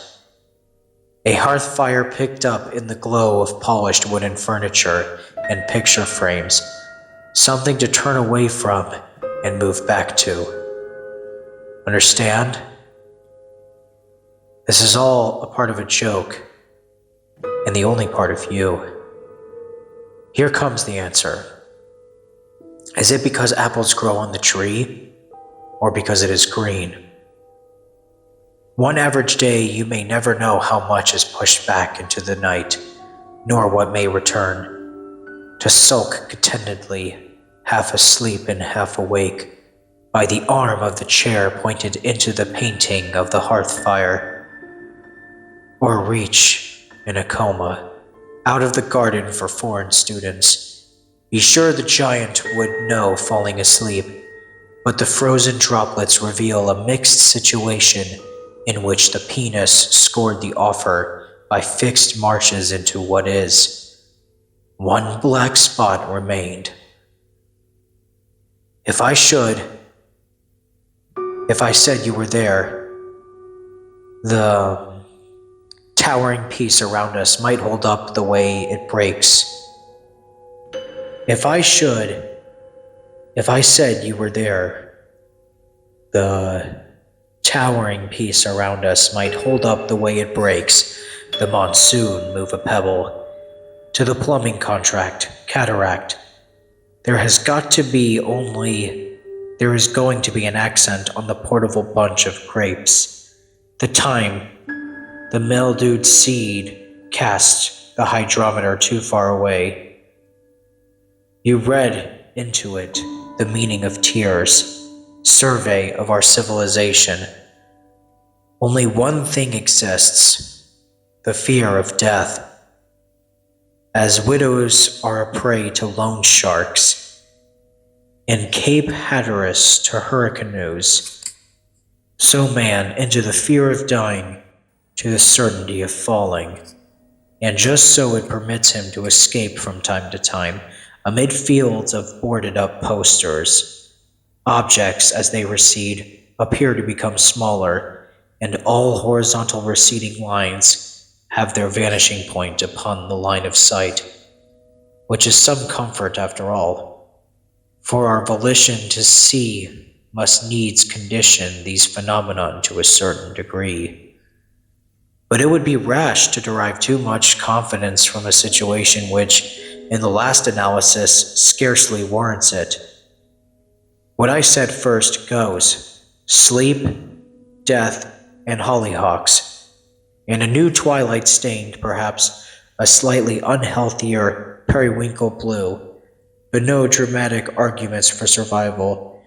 A hearth fire picked up in the glow of polished wooden furniture and picture frames, something to turn away from and move back to. Understand? This is all a part of a joke, and the only part of you. Here comes the answer. Is it because apples grow on the tree, or because it is green? One average day you may never know how much is pushed back into the night, nor what may return, to sulk contentedly, half asleep and half awake, by the arm of the chair pointed into the painting of the hearth fire, or reach, in a coma, out of the garden for foreign students. Be sure the giant would know falling asleep, but the frozen droplets reveal a mixed situation in which the penis scored the offer by fixed marches into what is. One black spot remained. If I said you were there, the towering peace around us might hold up the way it breaks. If I said you were there, the towering peace around us might hold up the way it breaks, the monsoon move a pebble, to the plumbing contract, cataract. There is going to be an accent on the portable bunch of grapes. The time, the mildewed seed cast the hydrometer too far away. You read into it the meaning of tears, survey of our civilization. Only one thing exists, the fear of death. As widows are a prey to loan sharks, and Cape Hatteras to hurricanes, so man into the fear of dying, to the certainty of falling. And just so it permits him to escape from time to time, amid fields of boarded-up posters. Objects, as they recede, appear to become smaller, and all horizontal receding lines have their vanishing point upon the line of sight, which is some comfort after all, for our volition to see must needs condition these phenomena to a certain degree. But it would be rash to derive too much confidence from a situation which, in the last analysis, scarcely warrants it. What I said first goes: sleep, death, and hollyhocks, and a new twilight stained, perhaps, a slightly unhealthier periwinkle blue, but no dramatic arguments for survival,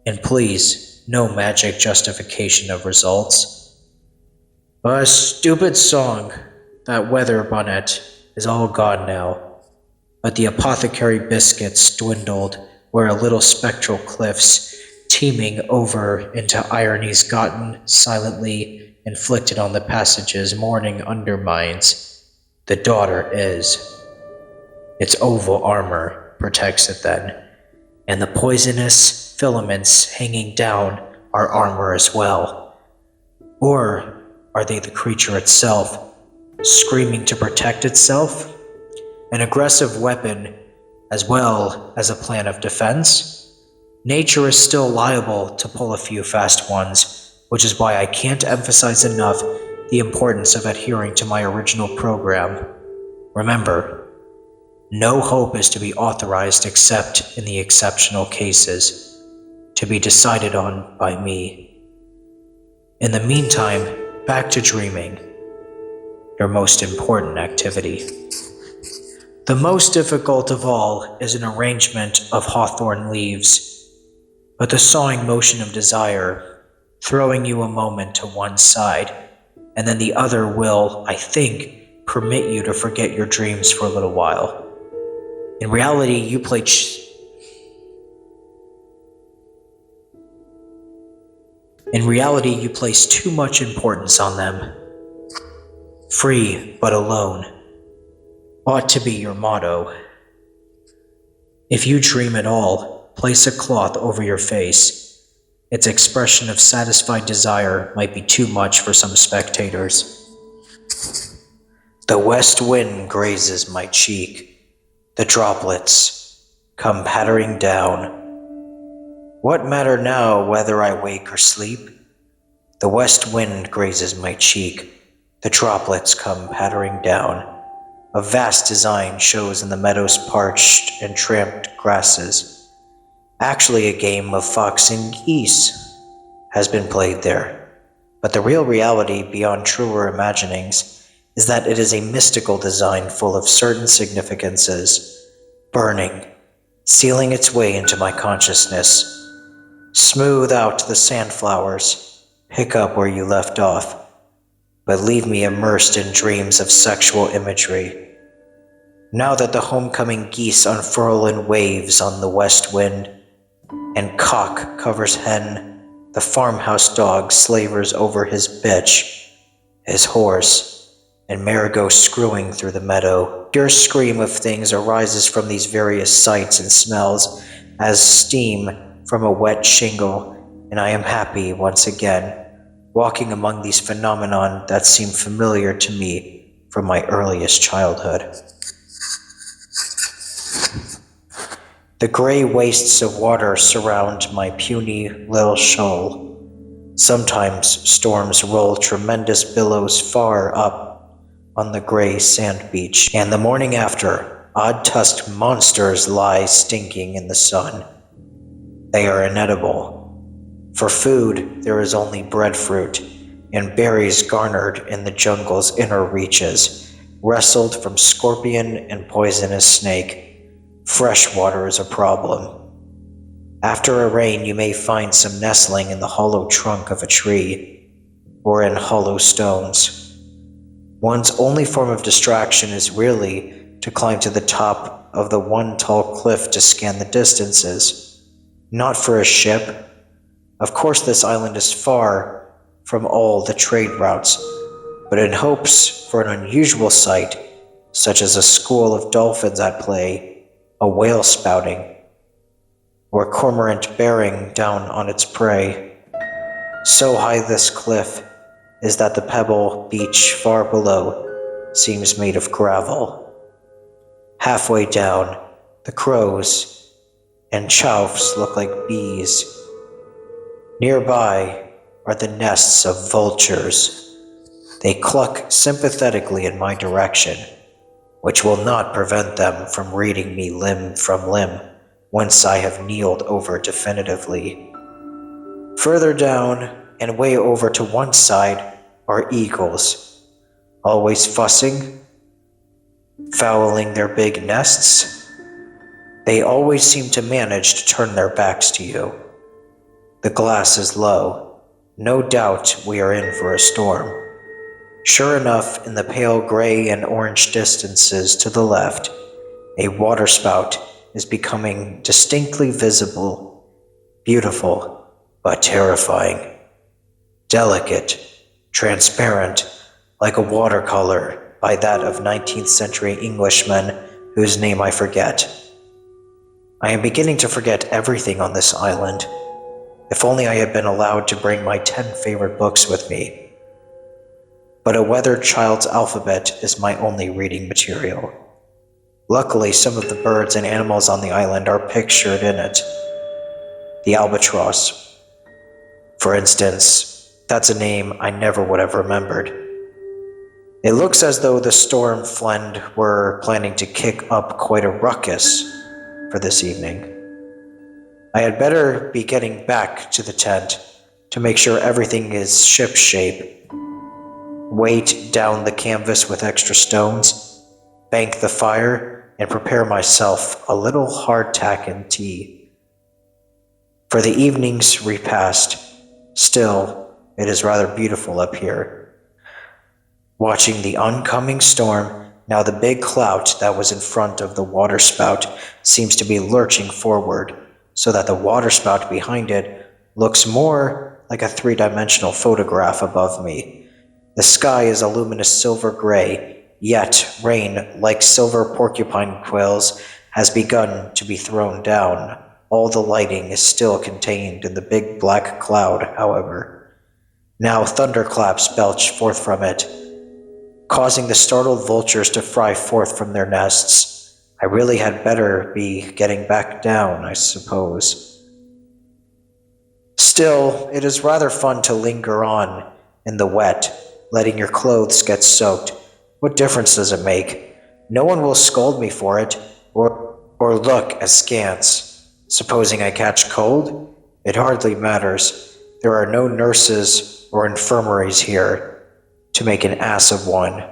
and please, no magic justification of results. A stupid song, that weather bonnet, is all gone now, but the apothecary biscuits dwindled where a little spectral cliffs, teeming over into ironies gotten, silently inflicted on the passages morning undermines. The daughter is. Its oval armor protects it then, and the poisonous filaments hanging down are armor as well? Or are they the creature itself, screaming to protect itself? An aggressive weapon as well as a plan of defense? Nature is still liable to pull a few fast ones, which is why I can't emphasize enough the importance of adhering to my original program. Remember, no hope is to be authorized except in the exceptional cases, to be decided on by me. In the meantime, back to dreaming, your most important activity. The most difficult of all is an arrangement of hawthorn leaves, but the sawing motion of desire, throwing you a moment to one side, and then the other will, I think, permit you to forget your dreams for a little while. In reality, you place too much importance on them. Free but alone ought to be your motto. If you dream at all, place a cloth over your face. Its expression of satisfied desire might be too much for some spectators. The west wind grazes my cheek. The droplets come pattering down. What matter now whether I wake or sleep? The west wind grazes my cheek. The droplets come pattering down. A vast design shows in the meadow's parched and tramped grasses. Actually, a game of fox and geese has been played there. But the real reality, beyond truer imaginings, is that it is a mystical design full of certain significances, burning, sealing its way into my consciousness. Smooth out the sandflowers, pick up where you left off, but leave me immersed in dreams of sexual imagery. Now that the homecoming geese unfurl in waves on the west wind, and cock covers hen, the farmhouse dog slavers over his bitch, his horse, and mare goes screwing through the meadow. Pure scream of things arises from these various sights and smells as steam from a wet shingle, and I am happy once again, walking among these phenomena that seem familiar to me from my earliest childhood. The gray wastes of water surround my puny little shoal. Sometimes storms roll tremendous billows far up on the gray sand beach, and the morning after, odd-tusked monsters lie stinking in the sun. They are inedible. For food, there is only breadfruit and berries garnered in the jungle's inner reaches, wrestled from scorpion and poisonous snake. Fresh water is a problem. After a rain, you may find some nestling in the hollow trunk of a tree, or in hollow stones. One's only form of distraction is really to climb to the top of the one tall cliff to scan the distances. Not for a ship. Of course, this island is far from all the trade routes, but in hopes for an unusual sight, such as a school of dolphins at play, a whale spouting, or a cormorant bearing down on its prey. So high this cliff is that the pebble beach far below seems made of gravel. Halfway down, the crows and choughs look like bees. Nearby are the nests of vultures. They cluck sympathetically in my direction, which will not prevent them from reading me limb from limb once I have kneeled over definitively. Further down and way over to one side are eagles, always fussing, fouling their big nests. They always seem to manage to turn their backs to you. The glass is low. No doubt we are in for a storm. Sure enough, in the pale gray and orange distances to the left, a waterspout is becoming distinctly visible, beautiful, but terrifying. Delicate, transparent, like a watercolor by that of 19th century Englishmen whose name I forget. I am beginning to forget everything on this island. If only I had been allowed to bring my 10 favorite books with me. But a weathered child's alphabet is my only reading material. Luckily, some of the birds and animals on the island are pictured in it. The albatross, for instance, that's a name I never would have remembered. It looks as though the storm friend were planning to kick up quite a ruckus for this evening. I had better be getting back to the tent to make sure everything is shipshape. Weight down the canvas with extra stones, bank the fire, and prepare myself a little hardtack and tea. For the evening's repast, still, it is rather beautiful up here. Watching the oncoming storm, now the big clout that was in front of the waterspout seems to be lurching forward, so that the waterspout behind it looks more like a three-dimensional photograph above me. The sky is a luminous silver gray, yet rain, like silver porcupine quills, has begun to be thrown down. All the lighting is still contained in the big black cloud, however. Now thunderclaps belch forth from it, causing the startled vultures to fly forth from their nests. I really had better be getting back down, I suppose. Still, it is rather fun to linger on in the wet, letting your clothes get soaked. What difference does it make? No one will scold me for it, or look askance. Supposing I catch cold? It hardly matters. There are no nurses or infirmaries here to make an ass of one.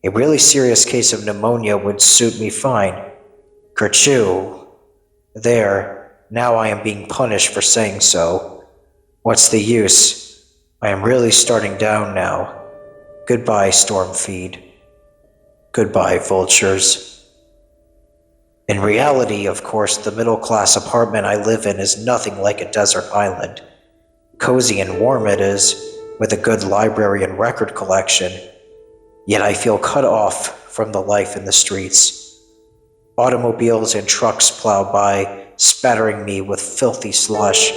A really serious case of pneumonia would suit me fine. Kerchoo. There, now I am being punished for saying so. What's the use? I am really starting down now. Goodbye, storm feed. Goodbye, vultures. In reality, of course, the middle-class apartment I live in is nothing like a desert island. Cozy and warm it is, with a good library and record collection, yet I feel cut off from the life in the streets. Automobiles and trucks plow by, spattering me with filthy slush.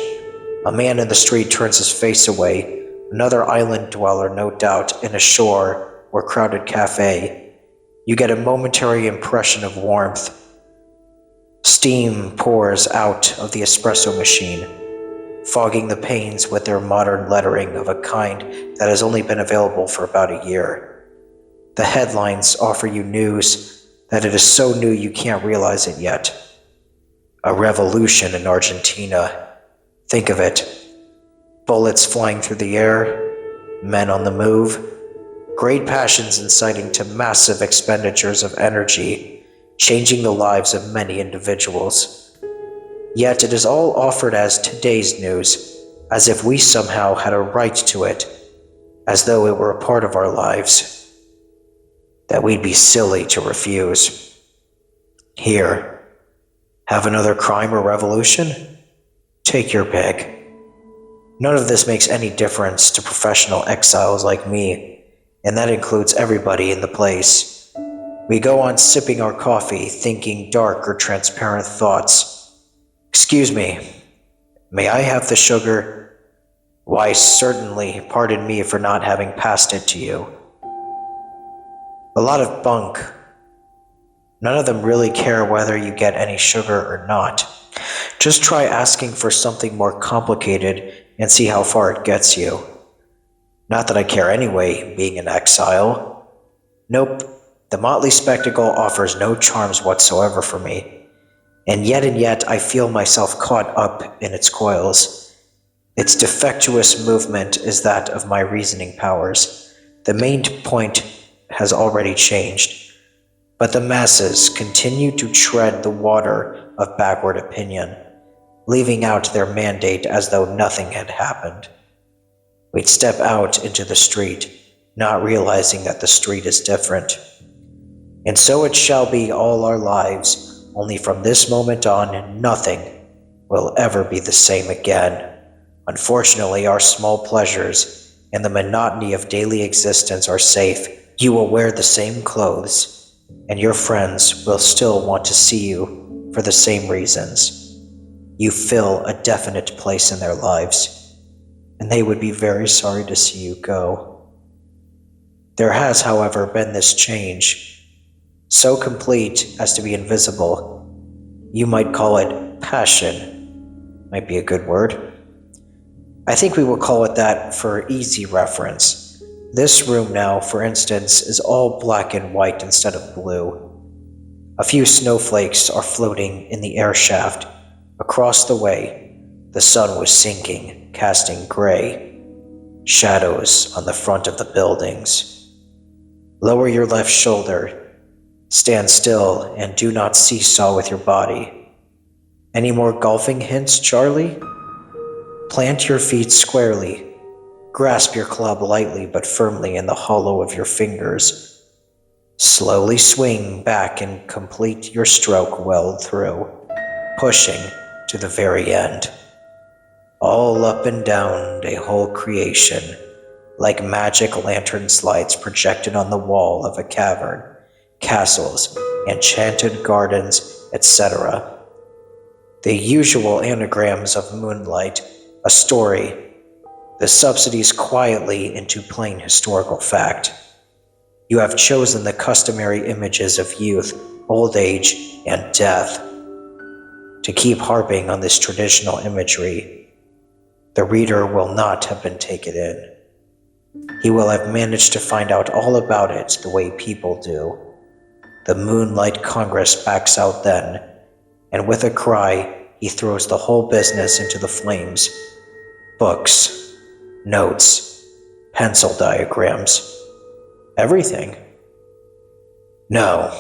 A man in the street turns his face away, another island dweller, no doubt, in a shore or crowded cafe. You get a momentary impression of warmth. Steam pours out of the espresso machine, fogging the panes with their modern lettering of a kind that has only been available for about a year. The headlines offer you news that it is so new you can't realize it yet. A revolution in Argentina. Think of it. Bullets flying through the air, men on the move, great passions inciting to massive expenditures of energy, changing the lives of many individuals. Yet it is all offered as today's news, as if we somehow had a right to it, as though it were a part of our lives, that we'd be silly to refuse. Here, have another crime or revolution? Take your pick. None of this makes any difference to professional exiles like me, and that includes everybody in the place. We go on sipping our coffee, thinking dark or transparent thoughts. Excuse me, may I have the sugar? Why, certainly, pardon me for not having passed it to you. A lot of bunk. None of them really care whether you get any sugar or not. Just try asking for something more complicated and see how far it gets you. Not that I care anyway, being an exile. Nope. The motley spectacle offers no charms whatsoever for me, and yet I feel myself caught up in its coils. Its defectuous movement is that of my reasoning powers. The main point has already changed, but the masses continue to tread the water of backward opinion, leaving out their mandate as though nothing had happened. We'd step out into the street, not realizing that the street is different. And so it shall be all our lives, only from this moment on, nothing will ever be the same again. Unfortunately, our small pleasures and the monotony of daily existence are safe. You will wear the same clothes, and your friends will still want to see you for the same reasons. You fill a definite place in their lives, and they would be very sorry to see you go. There has, however, been this change, so complete as to be invisible. You might call it passion, might be a good word. I think we will call it that for easy reference. This room now, for instance, is all black and white instead of blue. A few snowflakes are floating in the air shaft. Across the way, the sun was sinking, casting gray shadows on the front of the buildings. Lower your left shoulder, stand still, and do not seesaw with your body. Any more golfing hints, Charlie? Plant your feet squarely. Grasp your club lightly but firmly in the hollow of your fingers. Slowly swing back and complete your stroke well through, pushing to the very end. All up and down a whole creation, like magic lantern slides projected on the wall of a cavern, castles, enchanted gardens, etc. The usual anagrams of moonlight, a story, the subsidies quietly into plain historical fact. You have chosen the customary images of youth, old age, and death. To keep harping on this traditional imagery, the reader will not have been taken in. He will have managed to find out all about it the way people do. The Moonlight Congress backs out then, and with a cry, he throws the whole business into the flames. Books, notes, pencil diagrams, everything. No,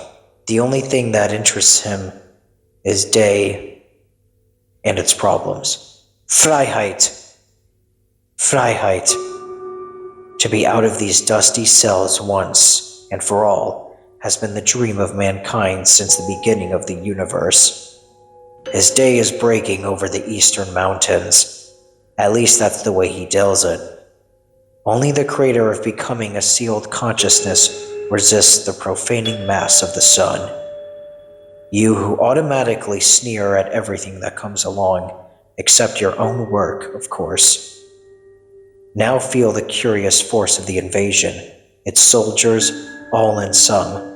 the only thing that interests him is day and its problems. Freiheit. Freiheit. To be out of these dusty cells once and for all has been the dream of mankind since the beginning of the universe. His day is breaking over the eastern mountains. At least that's the way he tells it. Only the crater of becoming a sealed consciousness resists the profaning mass of the sun. You who automatically sneer at everything that comes along, except your own work, of course, now feel the curious force of the invasion, its soldiers all in sum.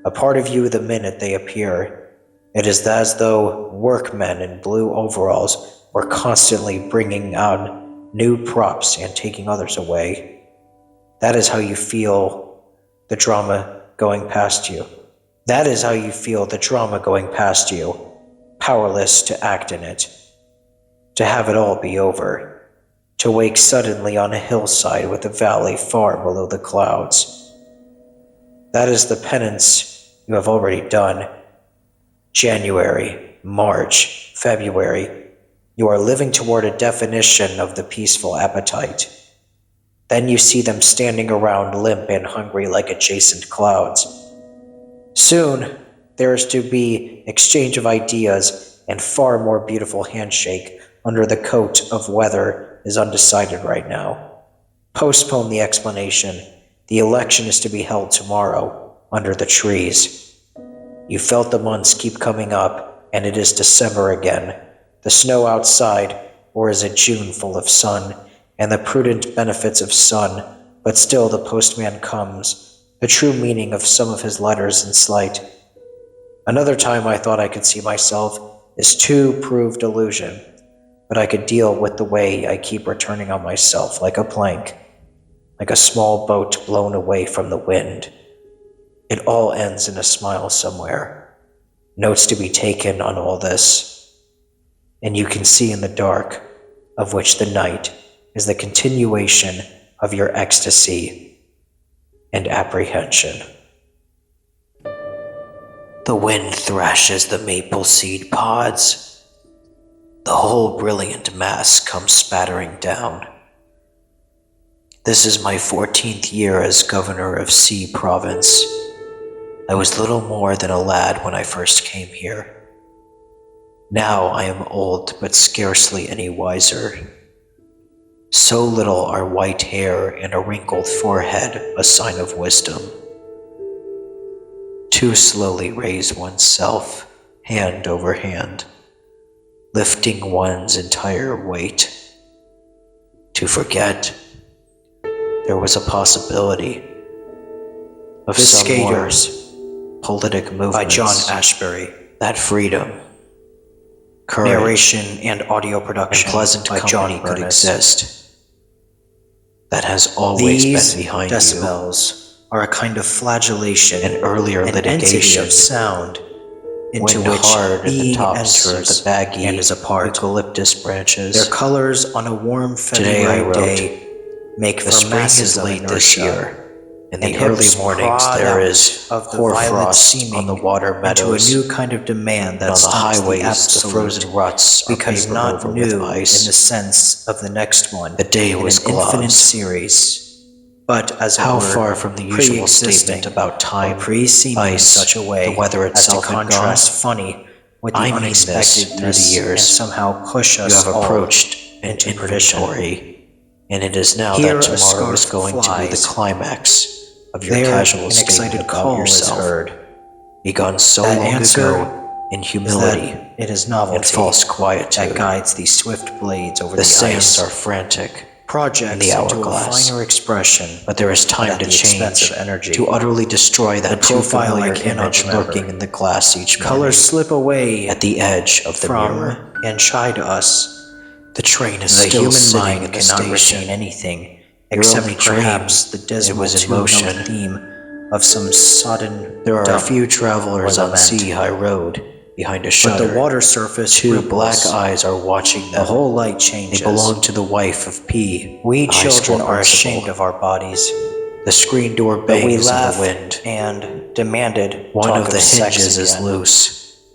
A part of you the minute they appear. It is as though workmen in blue overalls were constantly bringing out new props and taking others away. That is how you feel the drama going past you. That is how you feel the drama going past you, powerless to act in it, to have it all be over, to wake suddenly on a hillside with a valley far below the clouds. That is the penance you have already done. January, March, February, you are living toward a definition of the peaceful appetite. Then you see them standing around limp and hungry like adjacent clouds. Soon, there is to be exchange of ideas and far more beautiful handshake under the coat of weather is undecided right now. Postpone the explanation. The election is to be held tomorrow, under the trees. You felt the months keep coming up, and it is December again. The snow outside, or is it June full of sun, and the prudent benefits of sun, but still the postman comes, the true meaning of some of his letters in slight. Another time I thought I could see myself is too proved illusion, but I could deal with the way I keep returning on myself like a plank, like a small boat blown away from the wind. It all ends in a smile somewhere. Notes to be taken on all this. And you can see in the dark, of which the night is the continuation of your ecstasy and apprehension. The wind thrashes the maple seed pods. The whole brilliant mass comes spattering down. This is my 14th year as governor of C Province. I was little more than a lad when I first came here. Now I am old, but scarcely any wiser. So little are white hair and a wrinkled forehead a sign of wisdom. Too slowly raise oneself, hand over hand, lifting one's entire weight. To forget there was a possibility of The some Skaters, politic movements. by John Ashbery. That freedom, courage, Narration and audio production and pleasant by company John could Bernys. exist. That has always These been behind decibels are a kind of flagellation, you. An earlier an entity litigation of sound into went which hard at the being tops of enters the baggy and is a part. eucalyptus branches. Their colors on a warm Today I February wrote, day make the for spring masses is of late inertia, this year. In the and early hips mornings prod there out is of the violet hoarfrost seeming on the water into a meadows, new kind of demand and that on the stumps the highways the absolute, frozen ruts are because papered not over new with in the ice. sense of the next one, The day in was an infinite gloves. series, but as it How were, far from the usual pre-existing statement about time, or pre-seeming in ice, such a way the weather as to itself had contrast gone? funny with the I mean this unexpectedness through the years. and somehow push You us have all approached an into perdition. inventory, and it is now Here that a tomorrow is scarf going to be the flies. climax of your There casual an statement excited about call is yourself, heard. begun so That long answer ago in is humility that it is novelty and false that quietude. guides these swift blades over The the sands ice, are frantic, projects the into a hourglass. finer expression, but there is time at to the expense change, of energy. to utterly destroy that The too profile I familiar cannot image remember. lurking in the glass each morning Colors slip away at the edge of the from mirror. and shy to us. The train is The still human sitting mind in the cannot station. retain anything Your except only perhaps dream, the dismal it was in two-note motion. theme of some sodden There are dump few travelers or on lament. Sea High Road behind a But shutter. the water surface Two ripples. black eyes are watching them. The whole light They changes. belong to the wife of P. We the high children school are principal. ashamed of our bodies, The screen door but we bangs in the laughed wind. and demanded One talk of the sex hinges is again. loose,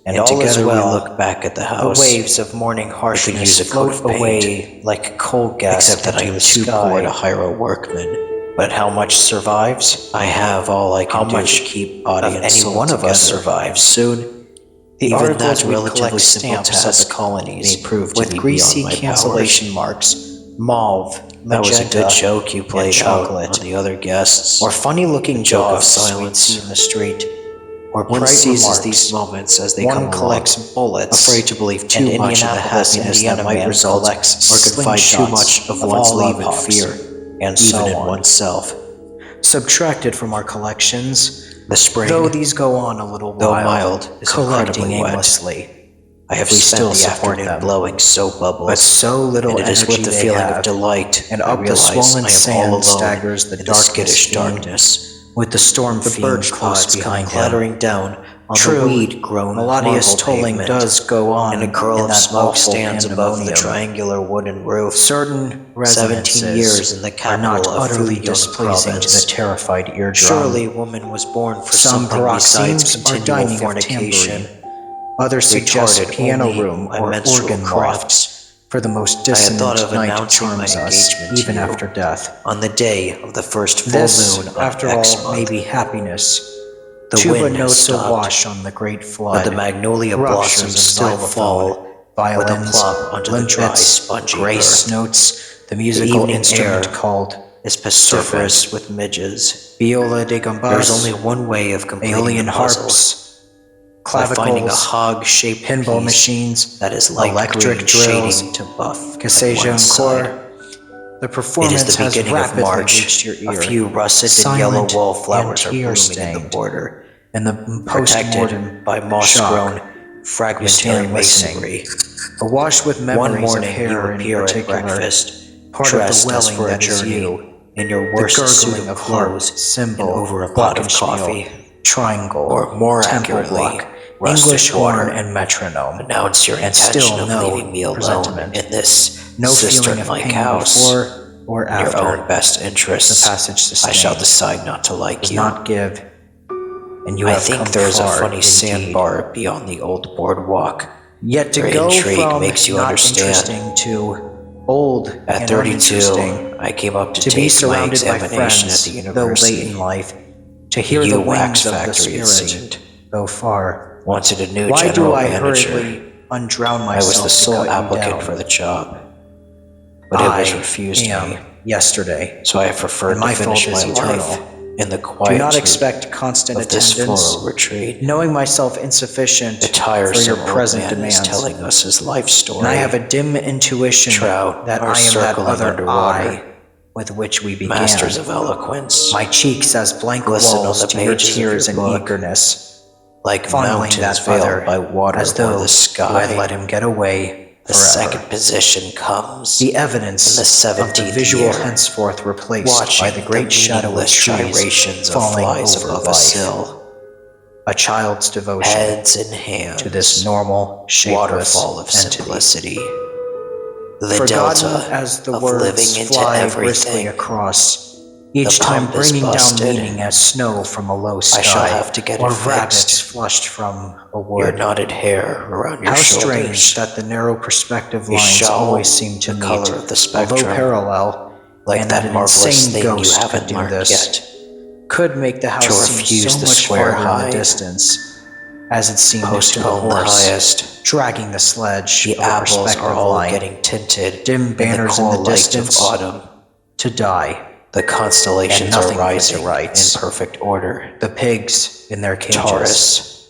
And and all is together well. we look back at the The house. waves of morning harshness use a coat float of paint. away like coal gas Except that I into am the too sky. poor to hire a workman. But how much survives? I have all I can How do much to keep body of and any soul one of us together. survives? Soon, The even articles that we relatively collect simple stamps of task the colonies may prove to with be greasy beyond my cancellation powers. marks, mauve, That was a magenta, good joke you played out chocolate, on the other guests. or funny-looking joke of dogs silence. we see in the street, or One bright seizes remarks. these moments as they One come collects along, bullets, afraid to believe too and much in the Indianapolis, happiness Indiana that might man result, collects or confide too slingshots much of of one's all love and epochs, fear, and even so in on. oneself. Subtracted from our collections, The spring, though these go on a little though while, mild, is collecting incredibly wet. aimlessly. I have we spent still the support afternoon them. blowing soap bubbles, But so little and it is energy with the they feeling have, of delight and I up the realize swollen I am sand all alone staggers the in the darkness skittish theme, darkness, with the storm the fiend birch close clouds come behind him. clattering down on True, the weed-grown melodious marble tolling pavement, does go on and a curl in of that smoke awful stands above the pandemonium. triangular wooden roof. Certain 17 resonances years in the are not capital of utterly Fujian displeasing to province. the terrified eardrum. Surely woman was born for Some something besides paroxysms are continual dining of fornication. tambourine. Others suggest retarded piano only room by or menstrual organ cramps. loft, for the most I had dissonant thought of night announcing my charms us, engagement to even you after death. on the day of the first full This, moon on after X all, month. may be happiness. The Tuba wind has notes stopped, awash on the great flood. but the magnolia Ruptures blossoms of still xylophone, fall with a violins, plop onto the dry, limpets, spongy grace earth. notes, the musical evening instrument air called is pestiferous with midges. viola de gambas, There's only one way of completing Aeolian the puzzle, harps, by finding a clavicles, hog-shaped pinball piece machines, that is light electric green drills, shading to buff at Cassasia one and side. core. The It is performance the has beginning of rapidly March. reached your ear. A few russet and yellow Silent wallflowers and are blooming in the tear-stained, border, and the post-mortem protected by moss-grown, fragmentary stand listening, masonry. awash with One memories of morning you hair in appear at particular, breakfast, part of the dressed as welling for a that is journey, you, in your the worst suit gurgling of of harp, clothes, cymbal, and over a pot of glockenspiel, coffee, triangle, or more temple accurately, block, rusted English water. horn and metronome, Announce your and intention still of no leaving me alone presentiment, in this no feeling of cistern-like pain house. before or In your after. own best interests, The passage I shall sustained decide not to like does you. not give, and you I have think come there is a far funny indeed. sandbar beyond the old boardwalk. Yet to Your go intrigue from makes you not understand. interesting to old At and 32, uninteresting, I came up to to be take my surrounded by examination friends, at the though late university. in life, to hear You the wax wings of the factory, it spirit, seemed. though far. Wanted a new Why do general I manager. hurriedly undrown I myself was the to sole cut you applicant down? for the job, but it was refused am me. yesterday, So I have preferred and my to finish fault is my eternal. life in the Do quietude not expect constant of this attendance, floral retreat. knowing myself insufficient The for tiresome your old present man is demands. telling us his life story. And I have a dim intuition Trout that are I am that circling other underwater. I with which we began. Masters of eloquence, My cheeks as blank glisten on walls the to your pages of tears your and book, eagerness, like fondling mountains that veiled other by water as or though the you sky. had let him get away The forever. second position comes The evidence in the of the 17th visual year, henceforth replaced watching by the great the shadow of meaningless trees gyrations of falling flies over above life. a sill. A child's devotion Heads in hands, to this normal, shapeless waterfall of entity. simplicity. The Forgotten delta as the of words living into fly briskly everything. across, each The time pump is bringing down busted. meaning as snow from a low sky, I shall have to get or it rabbits fixed. flushed from a Your wood. knotted hair around your How shoulders. strange that the narrow perspective You lines shall always seem to the meet, color of the spectrum, although parallel, like and that that an marvelous insane thing you ghost could haven't do learned this, yet. could make the house To seem refuse so the much square farther in the hide. distance, as it seemed to the Postpone the horse, highest. dragging the sledge The of a apples are perspective all line, getting tinted dim banners in in the the cool light distance, of autumn. to die, The and constellations nothing are put to rising in rights. perfect order. The pigs in their cages, Taurus,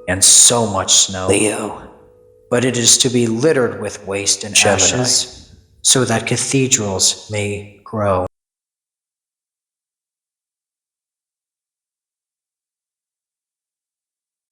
and so much snow. Leo, But it is to be littered with waste and Gemini. ashes, so that cathedrals may grow.